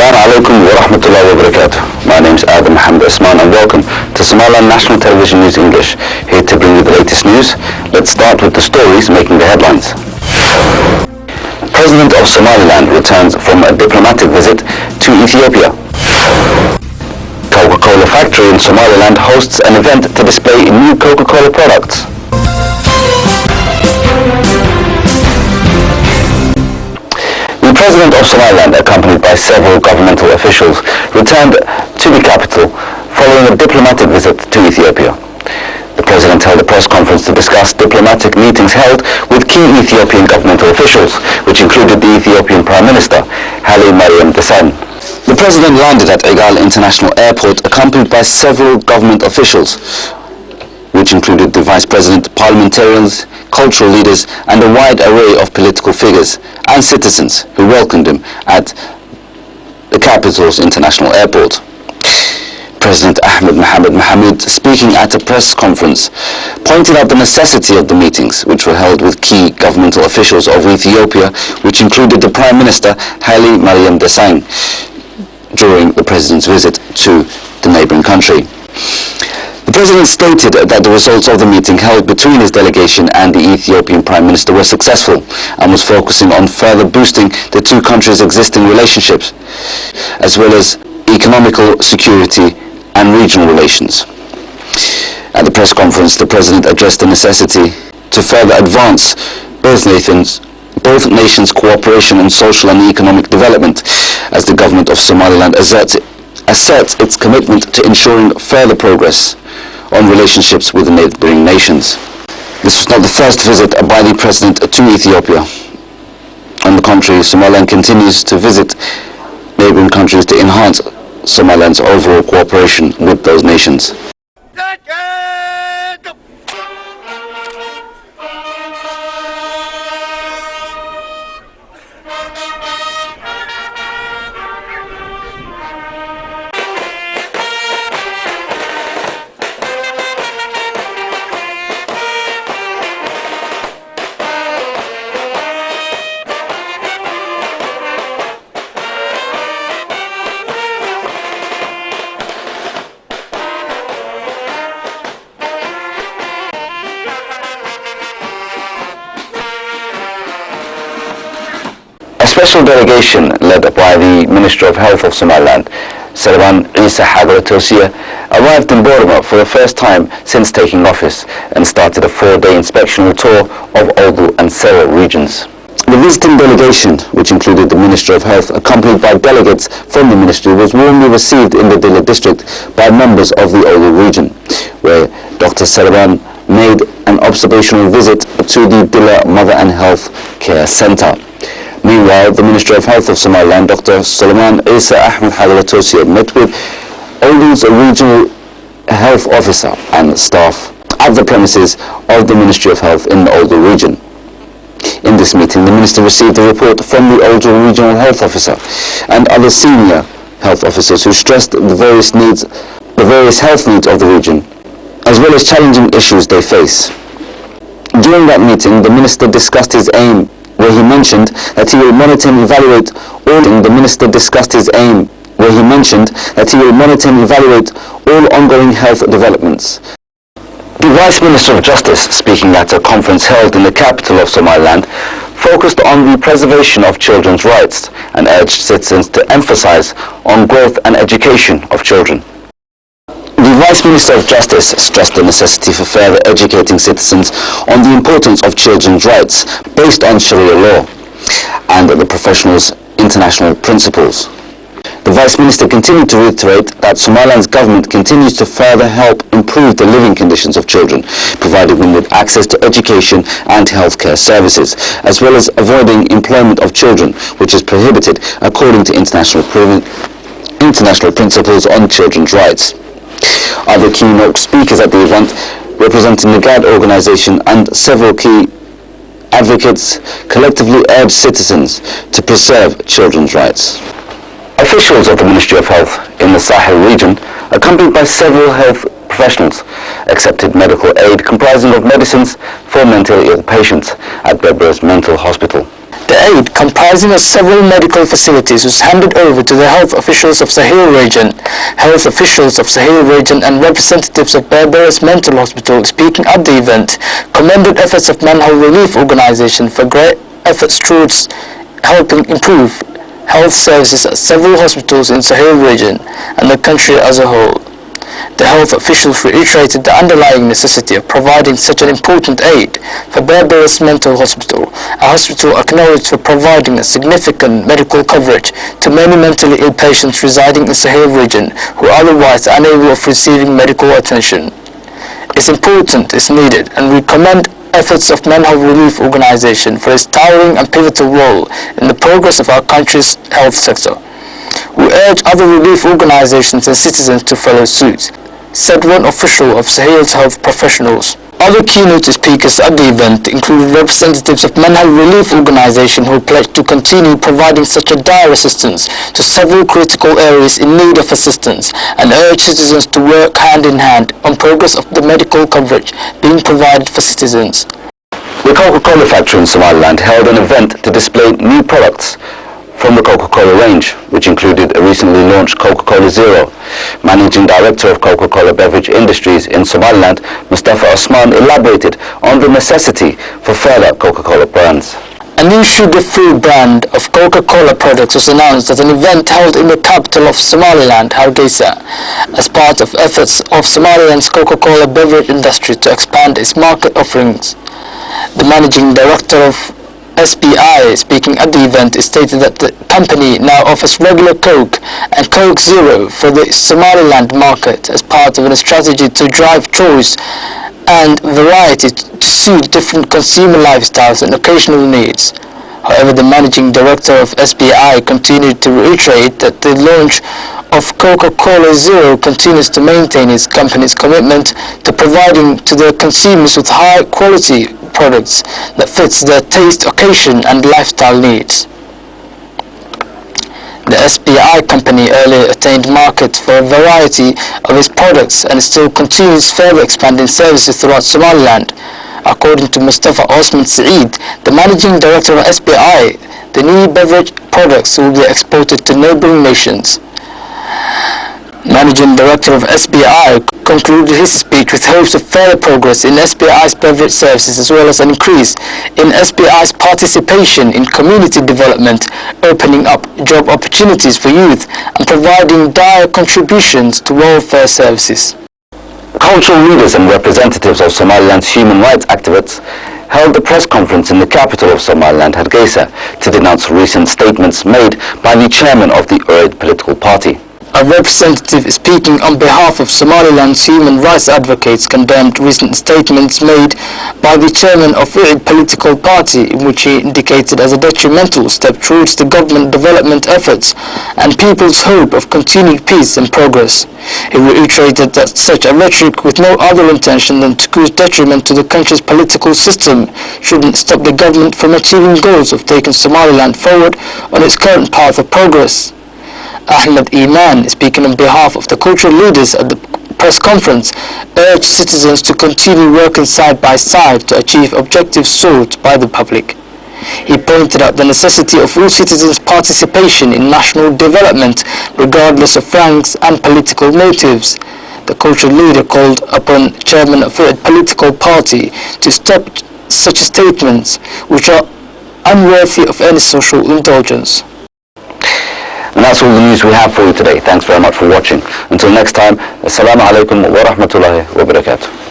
Assalamu alaikum wa rahmatullahi wa barakatuh. My name is Adam Mohammed Osman and welcome to Somaliland National Television News English, here to bring you the latest news. Let's start with the stories making the headlines. President of Somaliland returns from a diplomatic visit to Ethiopia. Coca-Cola factory in Somaliland hosts an event to display new Coca-Cola products. The President of Somaliland, accompanied by several governmental officials, returned to the capital following a diplomatic visit to Ethiopia. The President held a press conference to discuss diplomatic meetings held with key Ethiopian governmental officials, which included the Ethiopian Prime Minister, Haile Mariam Desalegn. The President landed at Egal International Airport accompanied by several government officials, which included the Vice President, parliamentarians, cultural leaders, and a wide array of political figures and citizens who welcomed him at the capital's international airport. President Ahmed Mohamed Mohamud, speaking at a press conference, pointed out the necessity of the meetings, which were held with key governmental officials of Ethiopia, which included the Prime Minister Haile Mariam Desalegn, during the President's visit to the neighboring country. The President stated that the results of the meeting held between his delegation and the Ethiopian Prime Minister were successful and was focusing on further boosting the two countries' existing relationships, as well as economical security and regional relations. At the press conference, the President addressed the necessity to further advance both nations' cooperation on social and economic development, as the government of Somaliland asserts its commitment to ensuring further progress on relationships with the neighboring nations. This was not the first visit by the President to Ethiopia. On the contrary, Somaliland continues to visit neighboring countries to enhance Somaliland's overall cooperation with those nations. A special delegation led by the Minister of Health of Somaliland, Salman Isa Tosia, arrived in Boroma for the first time since taking office and started a 4-day inspectional tour of Oldu and Sera regions. The visiting delegation, which included the Minister of Health accompanied by delegates from the ministry, was warmly received in the Dilla district by members of the Oldu region, where Dr. Salman made an observational visit to the Dilla Mother and Health Care Centre. Meanwhile, the Minister of Health of Somaliland, Dr. Suleiman Isa Ahmed Tosia, met with Oldu's regional health officer and staff at the premises of the Ministry of Health in the Oldu region. In this meeting, the Minister received a report from the Oldu regional health officer and other senior health officers who stressed the various health needs of the region, as well as challenging issues they face. During that meeting, the Minister discussed his aim, where he mentioned that he will monitor and evaluate all ongoing health developments. The Vice Minister of Justice, speaking at a conference held in the capital of Somaliland, focused on the preservation of children's rights and urged citizens to emphasize on growth and education of children. The Vice Minister of Justice stressed the necessity for further educating citizens on the importance of children's rights based on Sharia law and the professional's international principles. The Vice Minister continued to reiterate that Somaliland's government continues to further help improve the living conditions of children, providing them with access to education and healthcare services, as well as avoiding employment of children, which is prohibited according to international principles on children's rights. Other keynote speakers at the event, representing the GAD organization and several key advocates, collectively urged citizens to preserve children's rights. Officials of the Ministry of Health in the Sahel region, accompanied by several health professionals, accepted medical aid comprising of medicines for mentally ill patients at Berbera's mental hospital. The aid, comprising of several medical facilities, was handed over to the health officials of Sahel region. Health officials of Sahel region and representatives of Barbaros Mental Hospital, speaking at the event, commended efforts of Manhole Relief Organization for great efforts towards helping improve health services at several hospitals in Sahel region and the country as a whole. The health officials reiterated the underlying necessity of providing such an important aid for Barbaros Mental Hospital, a hospital acknowledged for providing a significant medical coverage to many mentally ill patients residing in Sahel region who are otherwise unable of receiving medical attention. It's important, it's needed, and we commend efforts of Manhole Relief Organization for its towering and pivotal role in the progress of our country's health sector. We urge other relief organizations and citizens to follow suit, said one official of Sahel's health professionals. Other keynote speakers at the event included representatives of Manhole Relief Organization who pledged to continue providing such a dire assistance to several critical areas in need of assistance and urged citizens to work hand in hand on progress of the medical coverage being provided for citizens. The Coca-Cola factory in Somaliland held an event to display new products from the Coca-Cola range, which included a recently launched Coca-Cola Zero. Managing Director of Coca-Cola Beverage Industries in Somaliland, Mustafa Osman, elaborated on the necessity for further Coca-Cola brands. A new sugar-free brand of Coca-Cola products was announced at an event held in the capital of Somaliland, Hargeisa, as part of efforts of Somaliland's Coca-Cola beverage industry to expand its market offerings. The Managing Director of SBI, speaking at the event, stated that the company now offers regular Coke and Coke Zero for the Somaliland market as part of a strategy to drive choice and variety to suit different consumer lifestyles and occasional needs. However, the Managing Director of SBI continued to reiterate that the launch of Coca-Cola Zero continues to maintain its company's commitment to providing to their consumers with high-quality products that fits their taste, occasion and lifestyle needs. The SBI company earlier attained market for a variety of its products and still continues further expanding services throughout Somaliland. According to Mustafa Osman Saeed, the Managing Director of SBI, the new beverage products will be exported to neighboring nations. Managing Director of SBI concluded his speech with hopes of further progress in SBI's beverage services as well as an increase in SBI's participation in community development, opening up job opportunities for youth and providing dire contributions to welfare services. Cultural leaders and representatives of Somaliland's human rights activists held a press conference in the capital of Somaliland, Hargeisa, to denounce recent statements made by the chairman of the URID political party. A representative speaking on behalf of Somaliland's human rights advocates condemned recent statements made by the chairman of the political party, in which he indicated as a detrimental step towards the government development efforts and people's hope of continued peace and progress. He reiterated that such a rhetoric with no other intention than to cause detriment to the country's political system shouldn't stop the government from achieving goals of taking Somaliland forward on its current path of progress. Ahmed Iman, speaking on behalf of the cultural leaders at the press conference, urged citizens to continue working side by side to achieve objectives sought by the public. He pointed out the necessity of all citizens' participation in national development, regardless of ranks and political motives. The cultural leader called upon chairman of the political party to stop such statements which are unworthy of any social indulgence. And that's all the news we have for you today. Thanks very much for watching. Until next time, Assalamu alaikum wa rahmatullahi wa barakatuh.